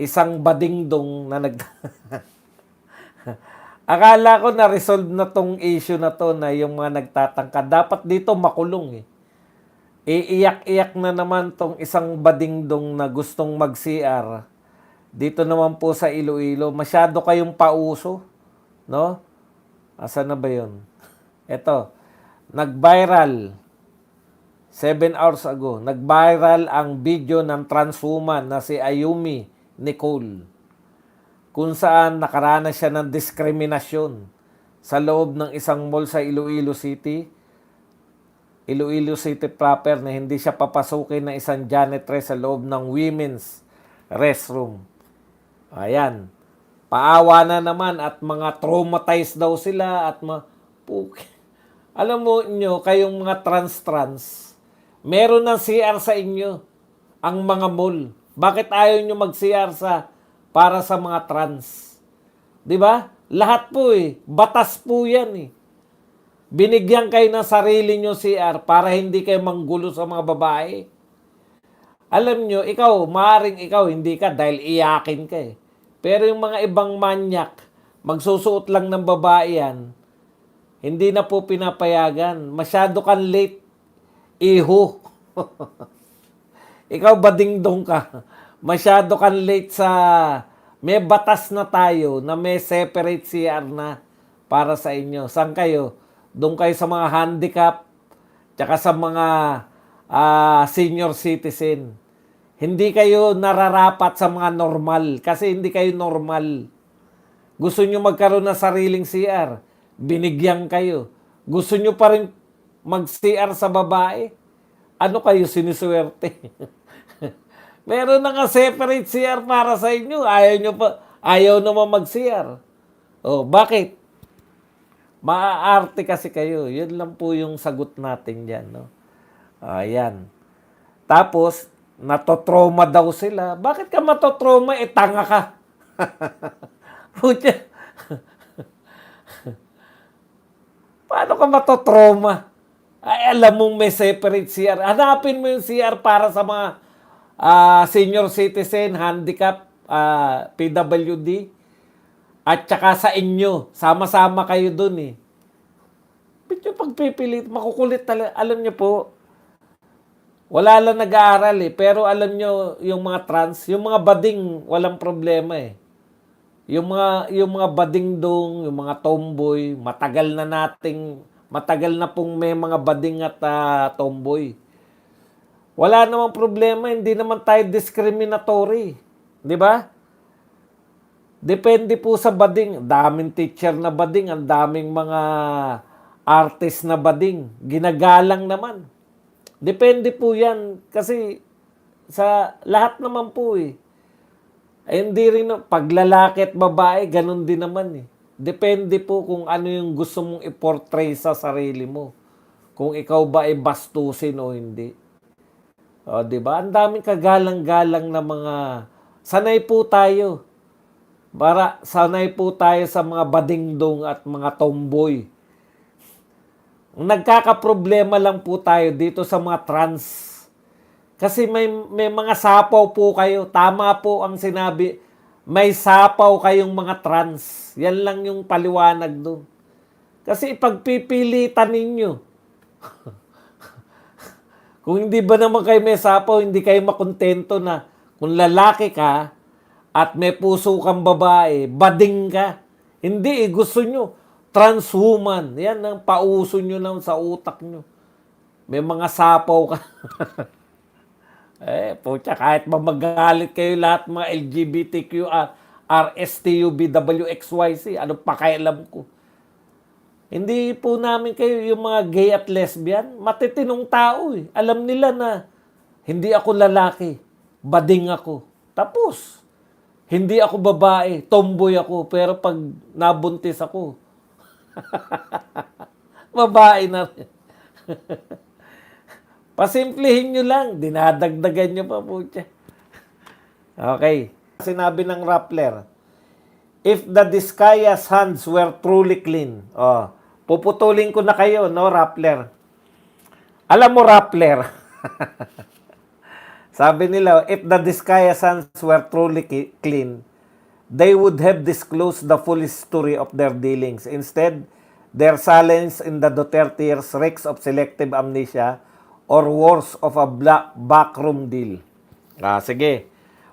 isang badingdong na Akala ko na-resolve na tong issue na to na yung mga nagtatangka. Dapat dito makulong eh. Iiyak-iyak na naman tong isang badingdong na gustong mag-CR. Dito naman po sa Iloilo. Masyado kayong pauso. No? Asa na ba yun? Eto. Nag-viral. 7 hours ago. Nag-viral ang video ng transwoman na si Ayumi Nicole, kung saan nakaranas siya ng diskriminasyon sa loob ng isang mall sa Iloilo City. Iloilo City proper, na hindi siya papasukin ng isang janitress sa loob ng women's restroom. Ayan. Paawa na naman at mga traumatized daw sila at alam mo nyo, kayong mga trans, meron ng CR sa inyo ang mga mall. Bakit ayaw nyo mag-CR para sa mga trans? 'Di ba? Lahat po eh. Batas po yan eh. Binigyan kayo ng sarili nyo CR para hindi kayo manggulo sa mga babae. Alam nyo, maaring ikaw, hindi ka dahil iyakin ka eh. Pero yung mga ibang manyak, magsusuot lang ng babae yan, hindi na po pinapayagan. Masyado kang late, iho. Ikaw badingdong ka. Masyado kang late sa... May batas na tayo na may separate CR na para sa inyo. Saan kayo? Doon kayo sa mga handicap, tsaka sa mga senior citizen. Hindi kayo nararapat sa mga normal kasi hindi kayo normal. Gusto nyo magkaroon ng sariling CR, binigyan kayo. Gusto nyo pa rin mag-CR sa babae? Ano kayo, siniswerte? Meron na nga separate CR para sa inyo. Ayaw naman mag-CR. Oh, bakit? Maaarte kasi kayo. Yun lang po yung sagot natin dyan. No? Ayan. Tapos, natotrauma daw sila. Bakit ka matotrauma? Tanga ka. Pucha. Paano ka matotrauma? Ay, alam mong may separate CR. Hanapin mo yung CR para sa mga senior citizen, handicap, PWD, at saka sa inyo. Sama-sama kayo dun eh. Medyo pagpipilit, makukulit talaga. Alam niyo po, wala lang nag-aaral eh. Pero alam niyo, yung mga trans, yung mga bading, walang problema eh. Yung mga badingdong, yung mga tomboy, matagal na pong may mga bading at tomboy. Wala namang problema, hindi naman tayo discriminatory. Di ba? Depende po sa bading. Daming teacher na bading, ang daming mga artist na bading. Ginagalang naman. Depende po yan. Kasi sa lahat naman po eh. Hindi rin, pag lalaki at babae, ganun din naman eh. Depende po kung ano yung gusto mong i-portray sa sarili mo. Kung ikaw ba ay bastusin o hindi. O, di ba? Ang daming kagalang-galang na mga... Sanay po tayo. Sanay po tayo sa mga badingdong at mga tomboy. Nagkakaproblema lang po tayo dito sa mga trans. Kasi may mga sapaw po kayo. Tama po ang sinabi. May sapaw kayong mga trans. Yan lang yung paliwanag doon. Kasi ipagpipilitan ninyo. Kung hindi ba naman kayo may sapaw, hindi kayo makontento na kung lalaki ka at may puso kang babae, bading ka. Hindi gusto nyo. Transwoman. Yan ang pauso nyo lang sa utak nyo. May mga sapaw ka. Pucha, kahit magalit kayo lahat mga LGBTQ, RSTU, BWXYZ, ano pakialam ko. Hindi po namin kayo yung mga gay at lesbian. Matitinong tao eh. Alam nila na hindi ako lalaki. Bading ako. Tapos, hindi ako babae. Tomboy ako. Pero pag nabuntis ako, babae na rin. Pasimplihin nyo lang. Dinadagdagan nyo pa po siya. Okay. Sinabi ng Rappler, if the Discaya's hands were truly clean. Puputulin ko na kayo, no, Rappler? Alam mo, Rappler, Sabi nila, if the Discayasans were truly clean, they would have disclosed the full history of their dealings. Instead, their silence in the Duterte years reeks of selective amnesia or worse of a backroom deal. Sige.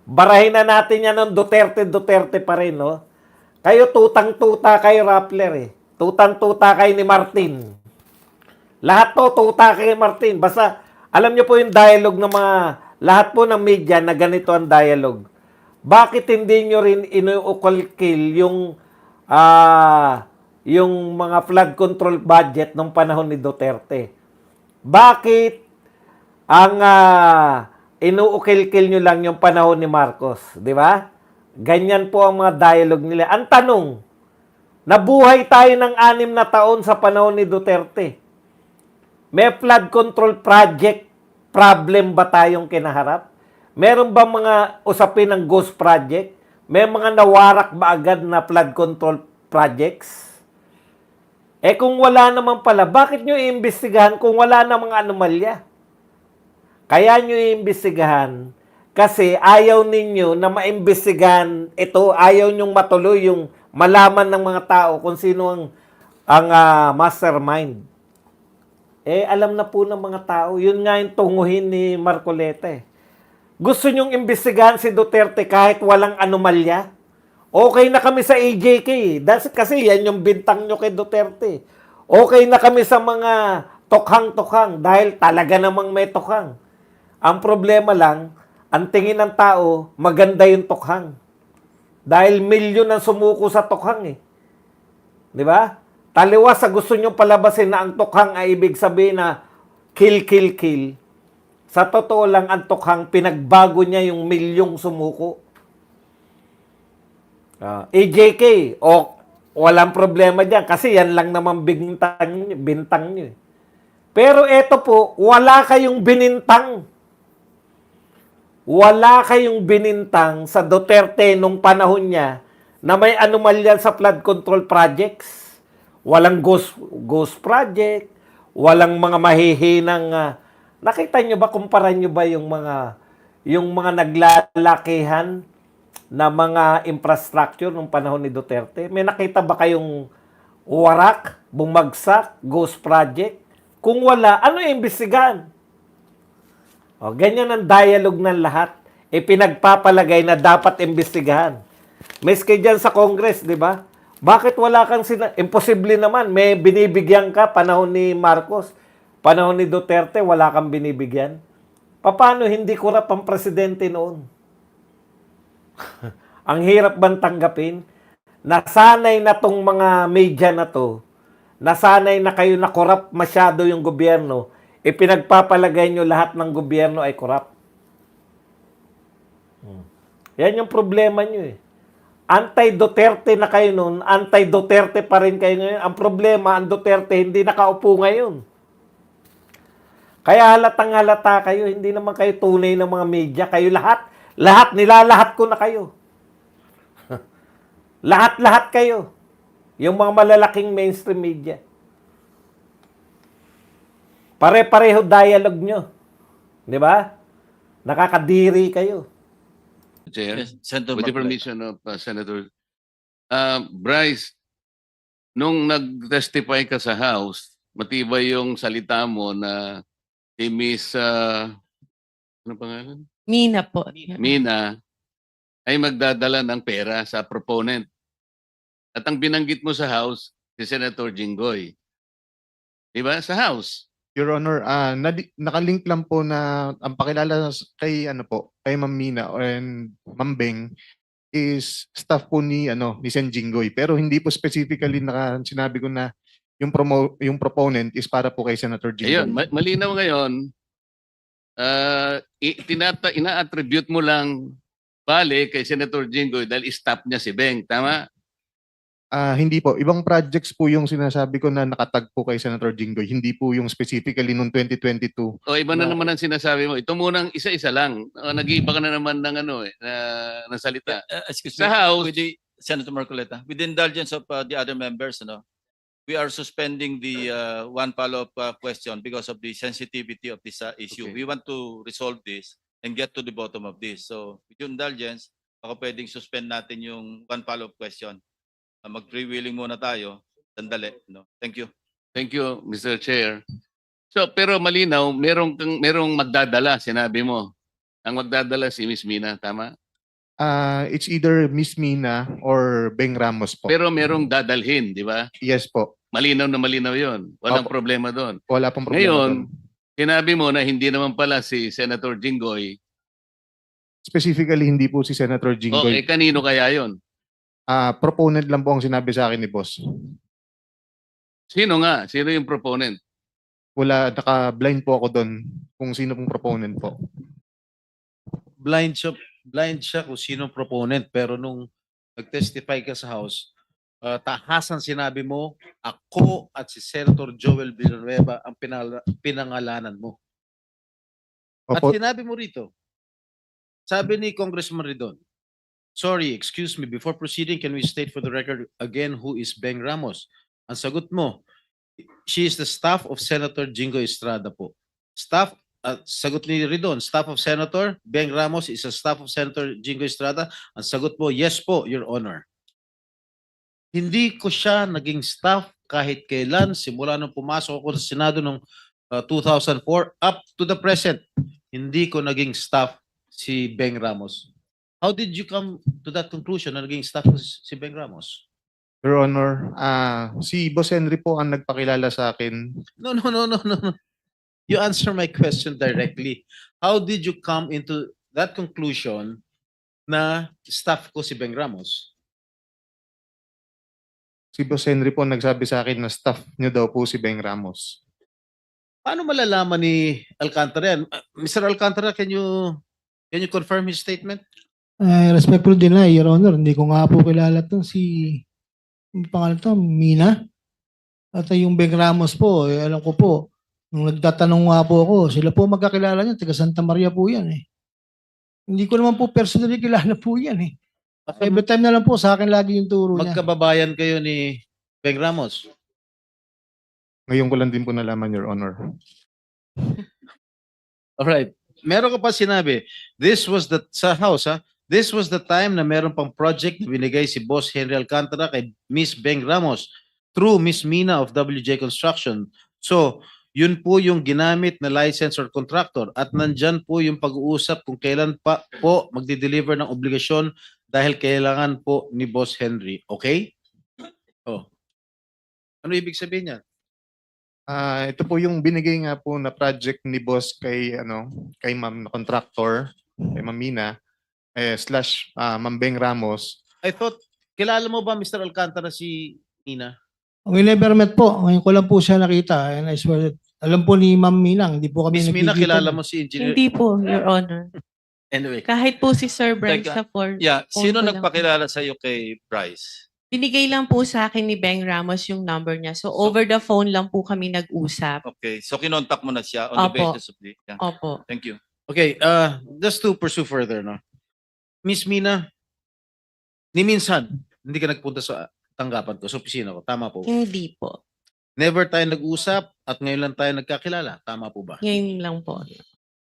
Barahin na natin yan ng Duterte pa rin, no? Kayo tutang-tuta kayo, Rappler, eh. Tutang-tuta kayo ni Martin. Lahat to, tuta kay Martin. Basta, alam nyo po yung dialogue ng mga, lahat po ng media na ganito ang dialogue. Bakit hindi nyo rin inuukol-kill yung mga flood control budget nung panahon ni Duterte? Bakit ang inuukil-kill nyo lang yung panahon ni Marcos? Di ba? Ganyan po ang mga dialogue nila. Ang tanong, nabuhay tayo ng 6 na taon sa panahon ni Duterte. May flood control project problem ba tayong kinaharap? Meron ba mga usapin ng ghost project? May mga nawarak ba agad na flood control projects? Kung wala naman pala, bakit nyo iimbestigahan kung wala namang anomalya? Kaya nyo iimbestigahan kasi ayaw ninyo na maimbestigahan ito, ayaw nyong matuloy yung malaman ng mga tao kung sino ang mastermind. Alam na po ng mga tao. Yun nga yung tunguhin ni Marcoleta. Gusto nyong imbestigahan si Duterte kahit walang anomalya? Okay na kami sa AJK. Kasi yan yung bintang nyo kay Duterte. Okay na kami sa mga tokhang-tokhang dahil talaga namang may tokhang. Ang problema lang, ang tingin ng tao, maganda yung tokhang. Dahil milyon ang sumuko sa tokhang eh. Di ba? Taliwas sa gusto nyo palabasin na ang tokhang ay ibig sabihin na kill, kill, kill. Sa totoo lang, ang tokhang pinagbago niya yung milyong sumuko. AJK, walang problema dyan kasi yan lang naman bintang nyo. Pero eto po, wala kayong binintang. Wala kayong binintang sa Duterte nung panahon niya na may anomalya sa flood control projects. Walang ghost project, walang mga mahihinang nakita nyo ba, kumpara nyo ba yung mga naglalakihan na mga infrastructure nung panahon ni Duterte? May nakita ba kayong warak, bumagsak, ghost project? Kung wala, ano iimbestigahan? Ganyan ang dialogue ng lahat. Pinagpapalagay na dapat imbestigahan. Miski dyan sa Congress, di ba? Bakit wala kang imposible naman. May binibigyan ka panahon ni Marcos. Panahon ni Duterte, wala kang binibigyan. Paano hindi kurap ang presidente noon? Ang hirap bang tanggapin? Nasanay na tong mga media na to. Nasanay na kayo na kurap masyado yung gobyerno. Pinagpapalagay nyo lahat ng gobyerno ay kurap. Yan yung problema nyo eh. Anti-Duterte na kayo noon, anti-Duterte pa rin kayo ngayon. Ang problema, ang Duterte hindi nakaupo ngayon. Kaya halatang halata kayo, hindi naman kayo tunay ng mga media. Kayo lahat, nilalahat ko na kayo. Lahat kayo. Yung mga malalaking mainstream media. Pare-pareho dialogue nyo. Di ba? Nakakadiri kayo. Chair, Yes, Senator with the Marcoleta. permission of Senator Bryce, nung nag-testify ka sa House, matibay yung salita mo na si Miss, ano pangalan? Mina po. Mina, ay magdadala ng pera sa proponent. At ang binanggit mo sa House, si Senator Jinggoy. Diba? Sa House. Your Honor, nakalink lang po na ang pakilala kay kay Ma'am Mina and Ma'am Beng is staff po ni Sen Jinggoy, pero hindi po specifically sinabi ko na yung proponent is para po kay Senator Ayun, Jinggoy. malinaw ngayon, ina-attribute mo lang bale kay Senator Jinggoy dahil staff niya si Beng. Tama? Hindi po. Ibang projects po yung sinasabi ko na nakatag po kay Senator Jinggoy. Hindi po yung specifically noong 2022. O iba na naman ang sinasabi mo. Ito munang isa-isa lang. Nag-iiba ka na naman ng ng salita. Excuse Sa me, House- with the Senator Marcoleta, with the indulgence of the other members, we are suspending the one follow-up question because of the sensitivity of this issue. Okay. We want to resolve this and get to the bottom of this. So, with your indulgence, baka pwedeng suspend natin yung one follow-up question. Mag-freewheeling muna tayo. Sandali. No? Thank you. Thank you, Mr. Chair. So, pero malinaw, merong magdadala, sinabi mo. Ang magdadala si Miss Mina, tama? It's either Miss Mina or Beng Ramos po. Pero merong dadalhin, di ba? Yes po. Malinaw na malinaw yon. Walang Opo. problema doon. Wala pong problema Ngayon, doon. sinabi mo na hindi naman pala si Senator Jinggoy. Specifically, hindi po si Senator O, Jinggoy. kanino kaya yon? Proponent lang po ang sinabi sa akin ni boss. Sino nga? Sino yung proponent? Wala, naka-blind po ako doon kung sino pong proponent po. Blind siya kung sino proponent, pero nung nag-testify ka sa House, tahasan sinabi mo, ako at si Senator Joel Villanueva ang pinangalanan mo. At Opo, sinabi mo rito, sabi ni Congressman Ridon, sorry, excuse me, before proceeding, can we state for the record again who is Beng Ramos? Ang sagot mo, she is the staff of Senator Jingo Estrada po. Sagot ni Ridon, staff of Senator Beng Ramos is a staff of Senator Jingo Estrada. Ang sagot mo, yes po, Your Honor. Hindi ko siya naging staff kahit kailan, simula nung pumasok ako sa Senado noong 2004 up to the present. Hindi ko naging staff si Beng Ramos. How did you come to that conclusion na naging staff ko si Beng Ramos? Your Honor, si Boss Henry po ang nagpakilala sa akin. No. You answer my question directly. How did you come into that conclusion na staff ko si Beng Ramos? Si Boss Henry po ang nagsabi sa akin na staff niyo daw po si Beng Ramos. Paano malalaman ni Alcantara yan? Mr. Alcantara, can you confirm his statement? Respectful deny, Your Honor. Hindi ko nga po kilala itong yung pangalan to, Mina. At yung Beng Ramos po, alam ko po, nung nagtatanong nga po ako, sila po magkakilala niya, taga Santa Maria po yan eh. Hindi ko naman po personally kilala po yan eh. Every time na lang po, sa akin lagi yung turo niya. Magkababayan kayo ni Beng Ramos? Ngayon ko lang din po nalaman, Your Honor. Alright. Meron ka pa sinabi, sa House ha, this was the time na meron pang project na binigay si Boss Henry Alcantara kay Miss Beng Ramos through Miss Mina of WJ Construction. So, yun po yung ginamit na license or contractor at nandyan po yung pag-uusap kung kailan pa po magdi-deliver ng obligasyon dahil kailangan po ni Boss Henry. Okay? Oh. Ano ibig sabihin niya? Ito po yung binigay nga po na project ni Boss kay Ma'am na contractor, kay Ma'am Mina, slash Ma'am Beng Ramos. I thought, kilala mo ba Mr. Alcantara si Mina? We never met po. Ngayon ko lang po siya nakita. And I swear, alam po ni Ma'am Minang, hindi po kami Miss Mina, nagkikita. kilala mo si Engineer? Hindi po, Your Honor. Anyway. Kahit po si Sir Bryce Teka. sa phone Sino ko lang. nagpakilala sa iyo kay Bryce? Binigay lang po sa akin ni Beng Ramos yung number niya. So over the phone lang po kami nag-usap. Okay, so kinontak mo na siya on the Opo. basis of the... Yeah. Opo. Thank you. Okay, just to pursue further, no? Miss Mina, ni minsan, hindi ka nagpunta sa tanggapan ko, sa opisina ko. Tama po. Hindi po. Never tayo nag-usap at ngayon lang tayo nagkakilala. Tama po ba? Ngayon lang po.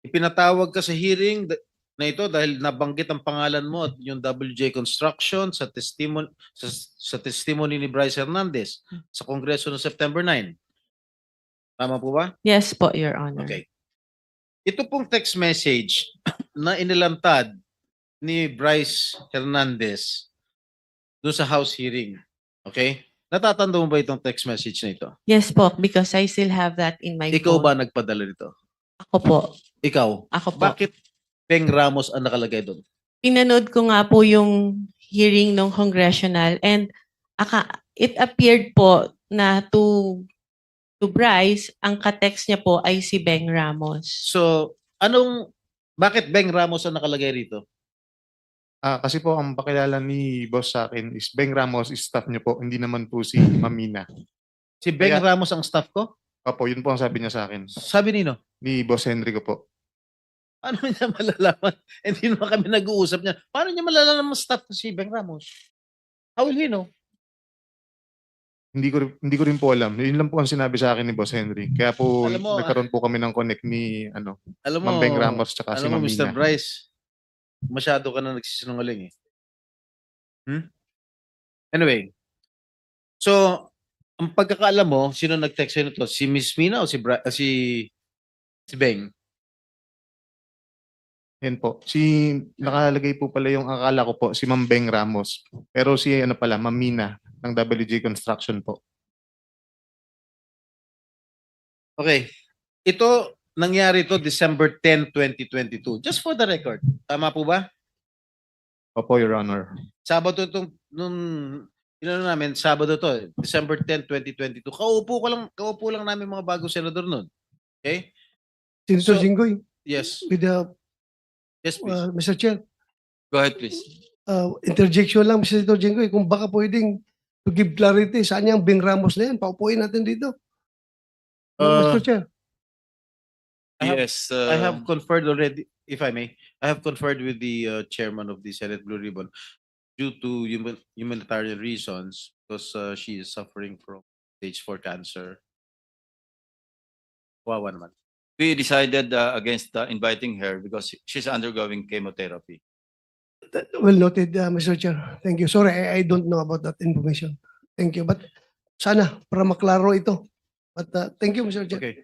Ipinatawag ka sa hearing na ito dahil nabanggit ang pangalan mo at yung WJ Construction sa testimony ni Bryce Hernandez sa Kongreso noong September 9. Tama po ba? Yes po, Your Honor. Okay. Ito pong text message na inilantad ni Bryce Hernandez doon sa House hearing. Okay? Natatanda mo ba itong text message na ito? Yes po, because I still have that in my Ikaw phone. ba nagpadala nito? Ako po. Ikaw? Ako po. Bakit Beng Ramos ang nakalagay doon? Pinanood ko nga po yung hearing ng congressional and it appeared po na to Bryce, ang ka-text niya po ay si Beng Ramos. So, bakit Beng Ramos ang nakalagay rito? Kasi po ang pakilala ni Boss sa akin is Beng Ramos is staff niyo po, hindi naman po si Ma'am Mina. Si Beng Kaya- Ramos ang staff ko? Opo, yun po ang sabi niya sa akin. Sabi nino? Ni Boss Henry ko po. Paano niya malalaman? Hindi naman kami nag-uusap niya. Paano niya malalaman staff ko si Beng Ramos? How will he know? Hindi ko rin po alam. Yun lang po ang sinabi sa akin ni Boss Henry. Kaya po Alam mo, nagkaroon po kami ng connect ni Alam mo, Ma'am Beng Ramos tsaka si alam mo, Ma'am Mr. Mina. Bryce, masyado ka na nagsisinungaling eh. Anyway, so, ang pagkakaalam mo, sino nag-text sa'yo nito? Si Miss Mina o si Beng? Yan po. Nakalagay po pala yung akala ko po, si Ma'am Beng Ramos. Pero si pala, Ma'am Mina ng WG Construction po. Okay. Ito, nangyari to December 10, 2022. Just for the record. Tama po ba? Opo, Your Honor. Sabado itong, namin, Sabado to, December 10, 2022. Kaupo lang namin mga bagong senador nun. Okay? Senator So- Jinggoy, Yes. with the, Yes, please. Mr. Chair, Go ahead, please. interjection lang, Mr. Senator Jinggoy, kung baka pwedeng to give clarity, saan yung Beng Ramos na yan? Paupuin natin dito. Mr. Chair. Yes. I have conferred already, if I may, I have conferred with the chairman of the Senate Blue Ribbon due to humanitarian reasons because she is suffering from stage 4 cancer. Wawa naman. We decided against inviting her because she's undergoing chemotherapy. Well noted, Mr. Chair. Thank you. Sorry, I don't know about that information. Thank you. But sana, para maklaro ito. But thank you, Mr. Chair. Okay.